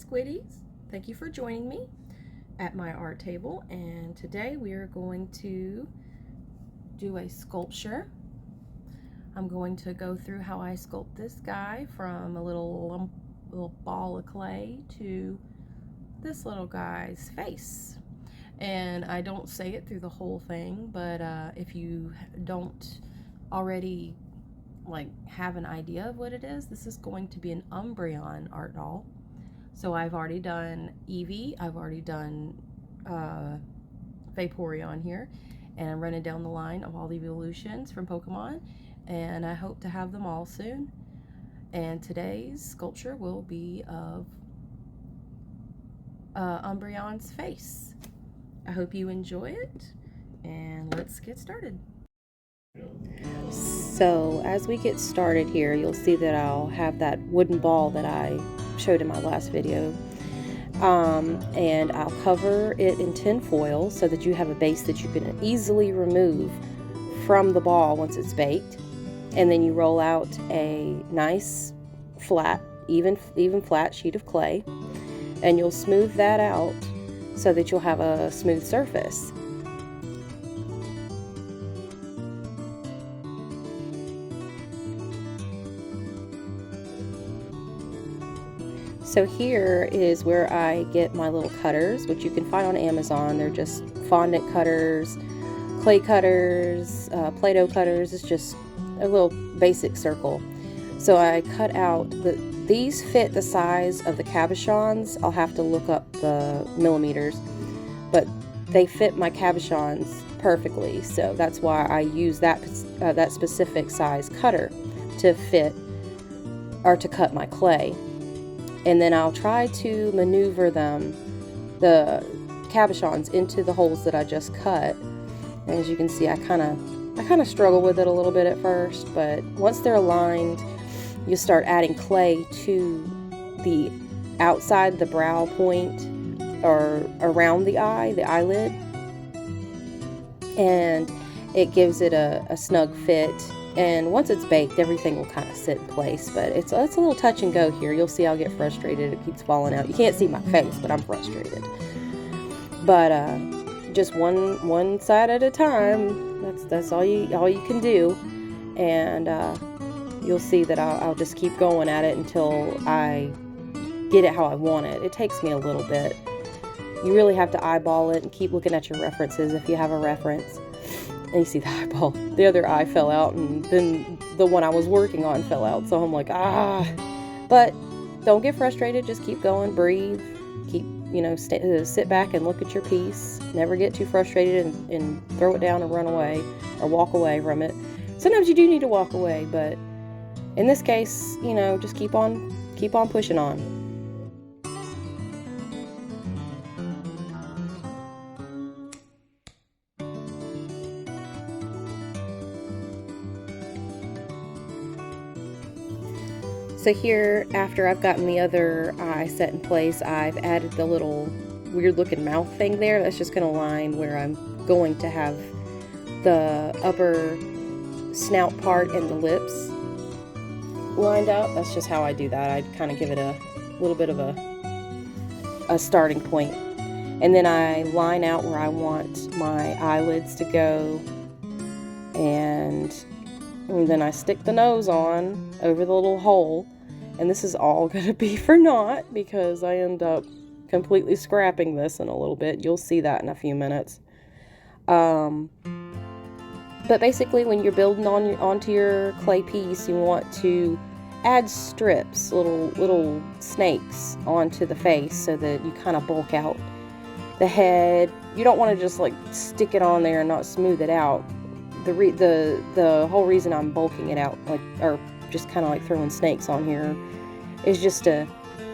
Squiddies. Thank you for joining me at my art table, and today we are going to do a sculpture. I'm going to go through how I sculpt this guy from a little ball of clay to this little guy's face. And I don't say it through the whole thing, but if you don't already have an idea of what it is, this is going to be an Umbreon art doll. So I've already done Eevee, I've already done Vaporeon here, and I'm running down the line of all the evolutions from Pokemon, and I hope to have them all soon. And today's sculpture will be of Umbreon's face. I hope you enjoy it, and let's get started. So as we get started here, you'll see that I'll have that wooden ball that I showed in my last video, and I'll cover it in tin foil so that you have a base that you can easily remove from the ball once it's baked. And then you roll out a nice flat, even flat sheet of clay, and you'll smooth that out so that you'll have a smooth surface. So here is where I get my little cutters, which you can find on Amazon. They're just fondant cutters, clay cutters, Play-Doh cutters. It's just a little basic circle. So I cut out, these fit the size of the cabochons. I'll have to look up the millimeters, but they fit my cabochons perfectly. So that's why I use that specific size cutter to fit or to cut my clay. And then I'll try to maneuver them, the cabochons, into the holes that I just cut. And as you can see, I kind of struggle with it a little bit at first, but once they're aligned, you start adding clay to the outside the brow point or around the eye, the eyelid, and it gives it a snug fit. And once it's baked, everything will kind of sit in place, but it's a little touch and go here. You'll see I'll get frustrated. It keeps falling out. You can't see my face, but I'm frustrated. But just one side at a time. That's all you can do. And you'll see that I'll just keep going at it until I get it how I want it. It takes me a little bit. You really have to eyeball it and keep looking at your references if you have a reference. And you see the eyeball. The other eye fell out, and then the one I was working on fell out. So I'm like, But don't get frustrated. Just keep going. Breathe. Keep, sit back and look at your piece. Never get too frustrated and throw it down and run away or walk away from it. Sometimes you do need to walk away, but in this case, just keep on pushing on. So here, after I've gotten the other eye set in place, I've added the little weird looking mouth thing there. That's just going to line where I'm going to have the upper snout part and the lips lined up. That's just how I do that. I kind of give it a little bit of a starting point. And then I line out where I want my eyelids to go. And then I stick the nose on over the little hole, and this is all going to be for naught because I end up completely scrapping this in a little bit. You'll see that in a few minutes. But basically, when you're building onto your clay piece, you want to add strips, little snakes onto the face so that you kind of bulk out the head. You don't want to just stick it on there and not smooth it out. The whole reason I'm bulking it out, or just kind of throwing snakes on here, is just to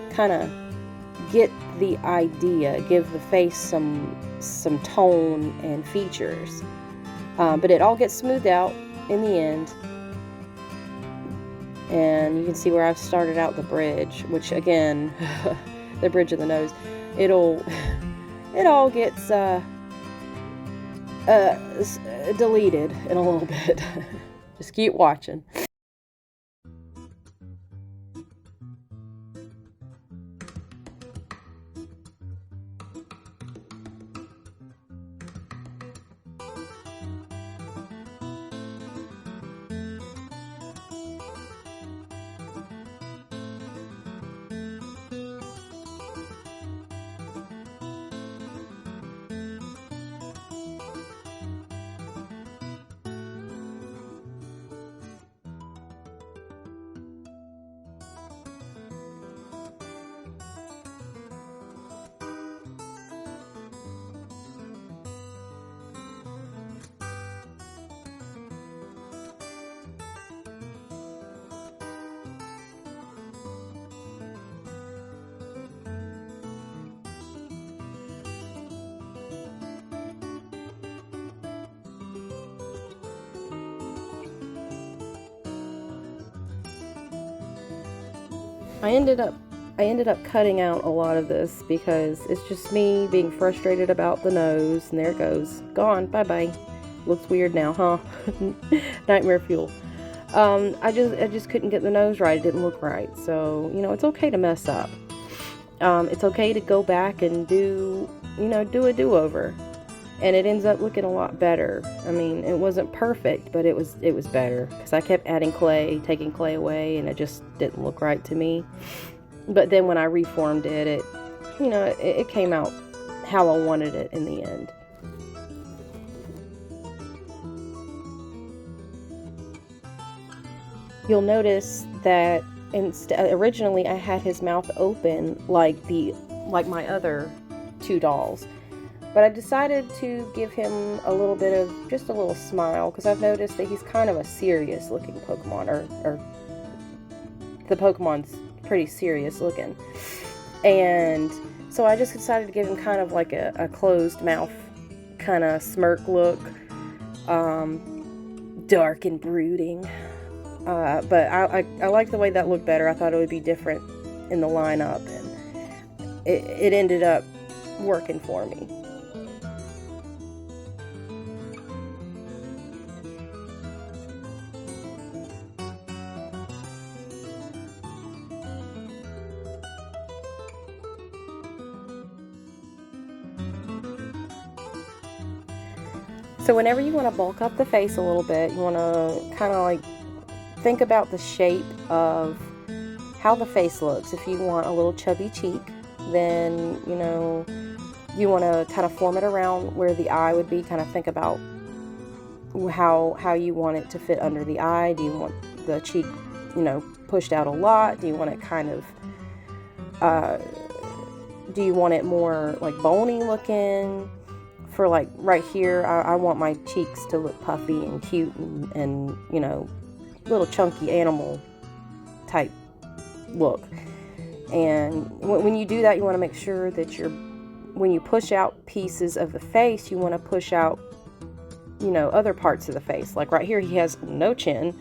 kind of get the idea, give the face some tone and features. But it all gets smoothed out in the end, and you can see where I've started out the bridge, which again, the bridge of the nose, it all gets deleted in a little bit. Just keep watching. I ended up cutting out a lot of this because it's just me being frustrated about the nose, and there it goes. Gone. Bye-bye. Looks weird now, huh? Nightmare fuel. I just couldn't get the nose right. It didn't look right. So, it's okay to mess up. It's okay to go back and do a do-over. And it ends up looking a lot better. I mean, it wasn't perfect, but it was better. Because I kept adding clay, taking clay away, and it just didn't look right to me. But then when I reformed it, it came out how I wanted it in the end. You'll notice that originally I had his mouth open like my other two dolls. But I decided to give him a little bit of just a little smile, because I've noticed that he's kind of a serious looking Pokemon, or the Pokemon's pretty serious looking. And so I just decided to give him kind of like a closed mouth kind of smirk look, dark and brooding. But I like the way that looked better. I thought it would be different in the lineup, and it ended up working for me. So whenever you want to bulk up the face a little bit, you want to kind of like think about the shape of how the face looks. If you want a little chubby cheek, then, you want to kind of form it around where the eye would be. Kind of think about how you want it to fit under the eye. Do you want the cheek, pushed out a lot? Do you want it kind of, do you want it more like bony looking? For like right here, I want my cheeks to look puffy and cute and little chunky animal type look. And when you do that, you want to make sure that when you push out pieces of the face, you want to push out, other parts of the face. Like right here, he has no chin.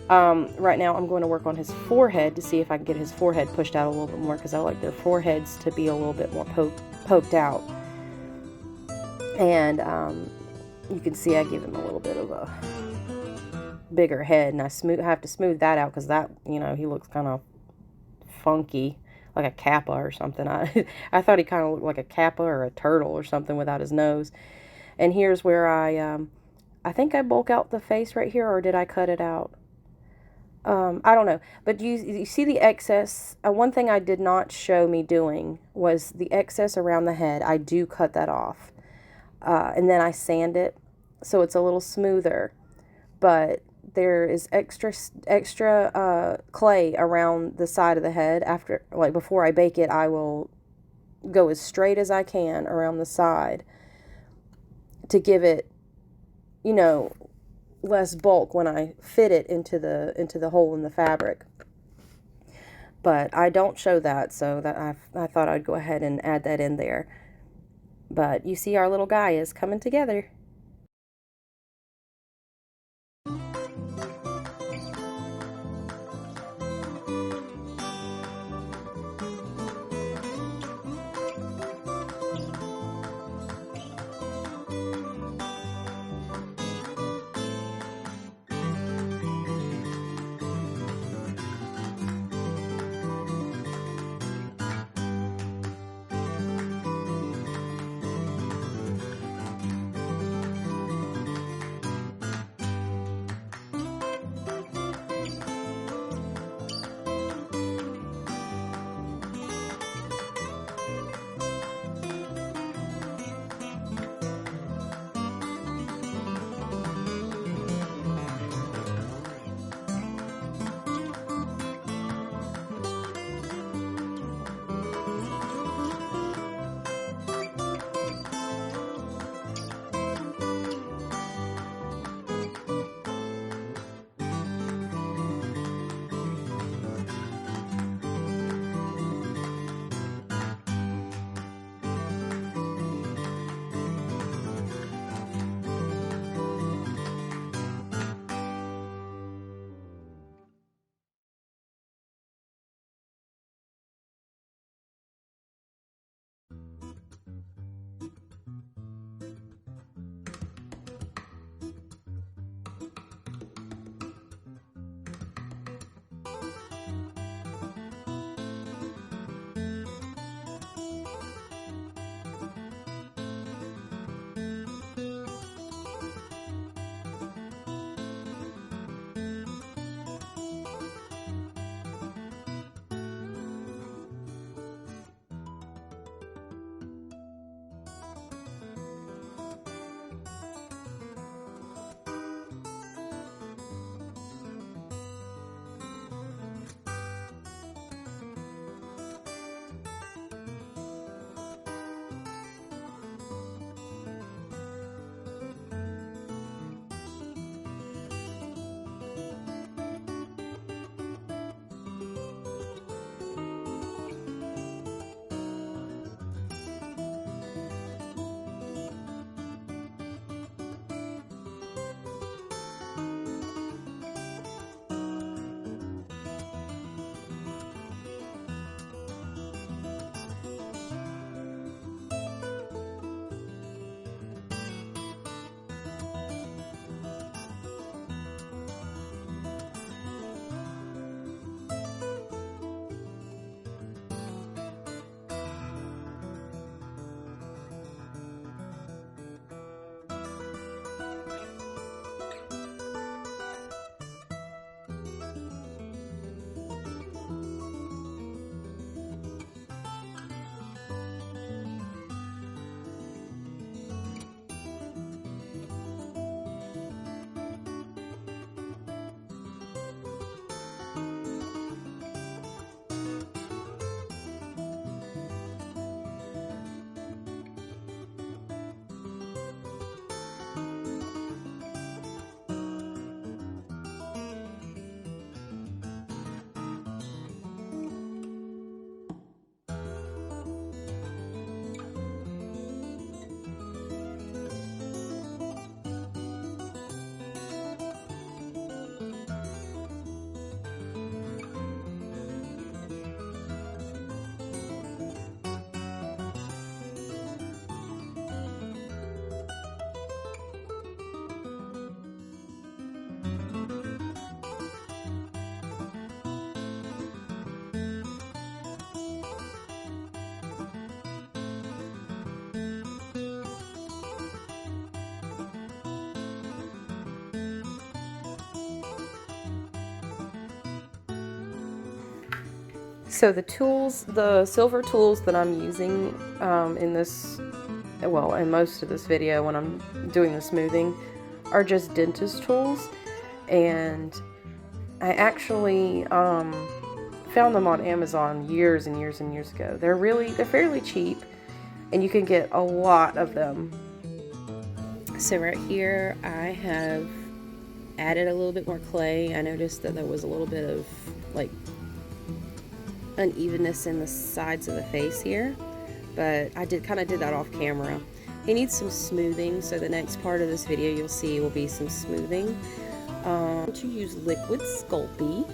Right now, I'm going to work on his forehead to see if I can get his forehead pushed out a little bit more, because I like their foreheads to be a little bit more poked out. And you can see I give him a little bit of a bigger head, and I have to smooth that out, because that, he looks kind of funky, like a kappa or something. I thought he kind of looked like a kappa or a turtle or something without his nose. And here's where I think I bulk out the face right here, or did I cut it out? I don't know, but you see the excess. One thing I did not show me doing was the excess around the head. I do cut that off. And then I sand it so it's a little smoother, but there is extra clay around the side of the head. Before I bake it, I will go as straight as I can around the side to give it, less bulk when I fit it into the hole in the fabric. But I don't show that, so that I thought I'd go ahead and add that in there. But you see our little guy is coming together. So the tools, the silver tools that I'm using in this, well, in most of this video when I'm doing the smoothing, are just dentist tools. And I actually found them on Amazon years and years and years ago. They're fairly cheap, and you can get a lot of them. So right here I have added a little bit more clay. I noticed that there was a little bit of like unevenness in the sides of the face here, but I kind of did that off camera. He needs some smoothing, so the next part of this video you'll see will be some smoothing. To use liquid Sculpey,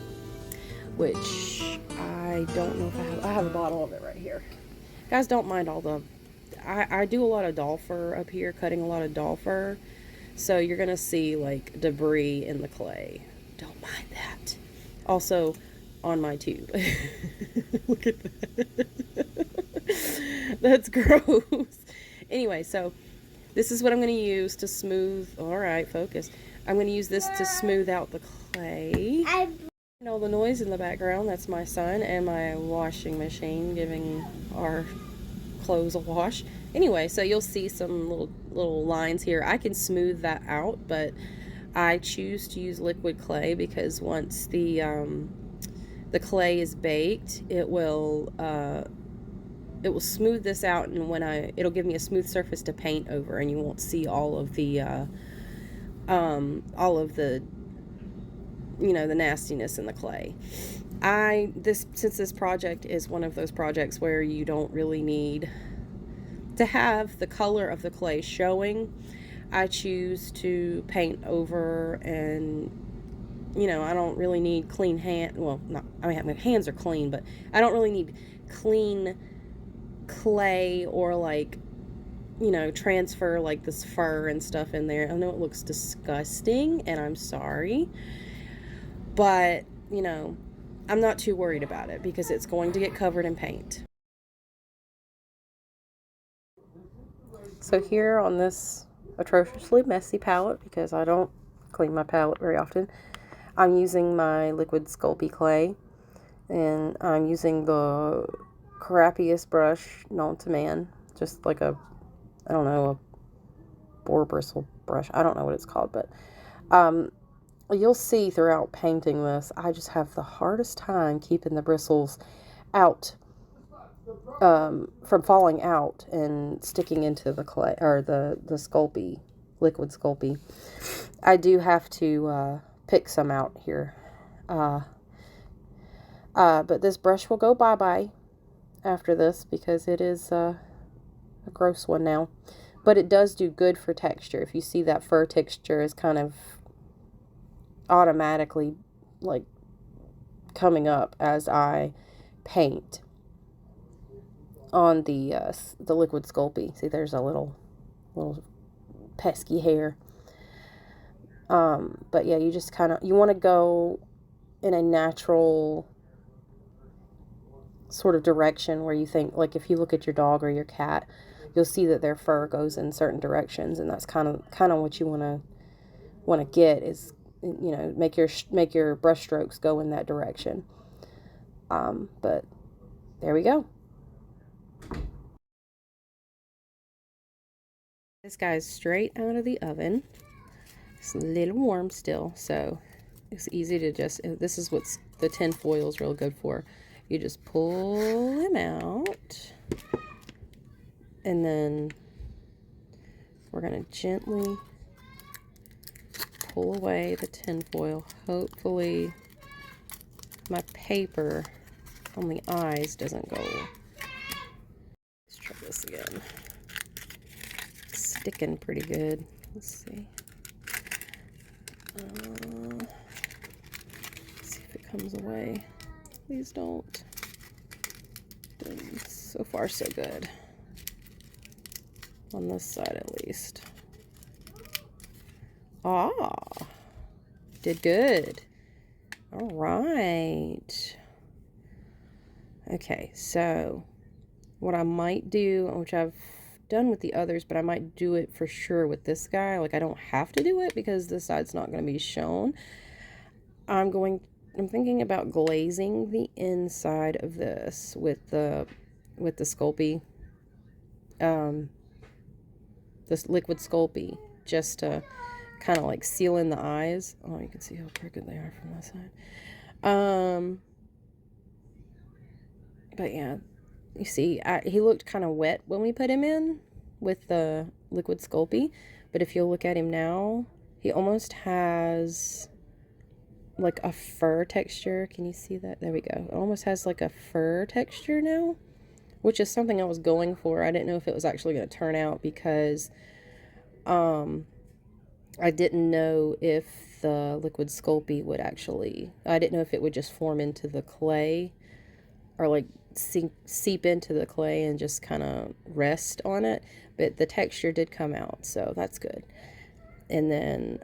which I don't know if I have a bottle of it right here. Guys, don't mind all the I do a lot of doll fur up here, cutting a lot of doll fur, so you're gonna see like debris in the clay. Don't mind that. Also on my tube. Look at that. That's gross. Anyway, so this is what I'm going to use to smooth. Alright, focus. I'm going to use this to smooth out the clay. And all the noise in the background, that's my son and my washing machine giving our clothes a wash. Anyway, so you'll see some little lines here. I can smooth that out, but I choose to use liquid clay because once the clay is baked, it will smooth this out, and it'll give me a smooth surface to paint over, and you won't see all of the the nastiness in the clay. Since this project is one of those projects where you don't really need to have the color of the clay showing, I choose to paint over, and I don't really need clean my hands are clean, but I don't really need clean clay or transfer like this fur and stuff in there. I know it looks disgusting, and I'm sorry, but I'm not too worried about it because it's going to get covered in paint. So here on this atrociously messy palette, because I don't clean my palette very often, I'm using my liquid Sculpey clay, and I'm using the crappiest brush known to man, just like a boar bristle brush. I don't know what it's called, but you'll see throughout painting this, I just have the hardest time keeping the bristles out, from falling out and sticking into the clay, or the Sculpey, liquid Sculpey. I do have to pick some out here. But this brush will go bye-bye after this because it is a gross one now. But it does do good for texture. If you see that fur texture is kind of automatically like coming up as I paint on the liquid Sculpey. See, there's a little pesky hair. But yeah, you just you want to go in a natural sort of direction where you think, like if you look at your dog or your cat, you'll see that their fur goes in certain directions, and that's kind of what you want to get is, make your brush strokes go in that direction. But there we go. This guy's straight out of the oven. It's a little warm still, so it's easy to this is what the tin foil is real good for. You just pull him out, and then we're going to gently pull away the tin foil. Hopefully my paper on the eyes doesn't go. Let's try this again. It's sticking pretty good. Let's see. Let's see if it comes away. Please don't. So far, so good. On this side, at least. Ah, did good. All right. Okay, so what I might do, which I've done with the others, but I might do it for sure with this guy. Like, I don't have to do it because this side's not going to be shown. I'm going I'm thinking about glazing the inside of this with the Sculpey, this liquid Sculpey, just to kind of like seal in the eyes. Oh, you can see how crooked they are from that side. But yeah, you see, he looked kind of wet when we put him in with the liquid Sculpey, but if you look at him now, he almost has like a fur texture. Can you see that? There we go. It almost has like a fur texture now, which is something I was going for. I didn't know if it was actually going to turn out because I didn't know if the liquid Sculpey would actually, I didn't know if it would just form into the clay or like seep into the clay and just kind of rest on it, but the texture did come out, so that's good. And then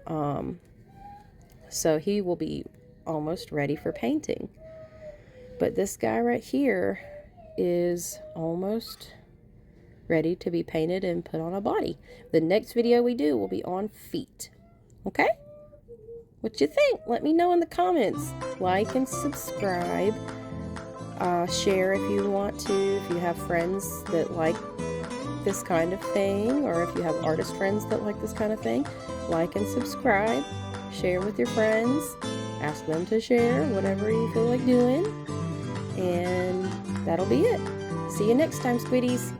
so he will be almost ready for painting. But this guy right here is almost ready to be painted and put on a body. The next video we do will be on feet. Okay? What you think? Let me know in the comments. Like and subscribe. Share if you want to. If you have friends that like this kind of thing, or if you have artist friends that like this kind of thing, like and subscribe. Share with your friends. Ask them to share, whatever you feel like doing. And that'll be it. See you next time, squiddies.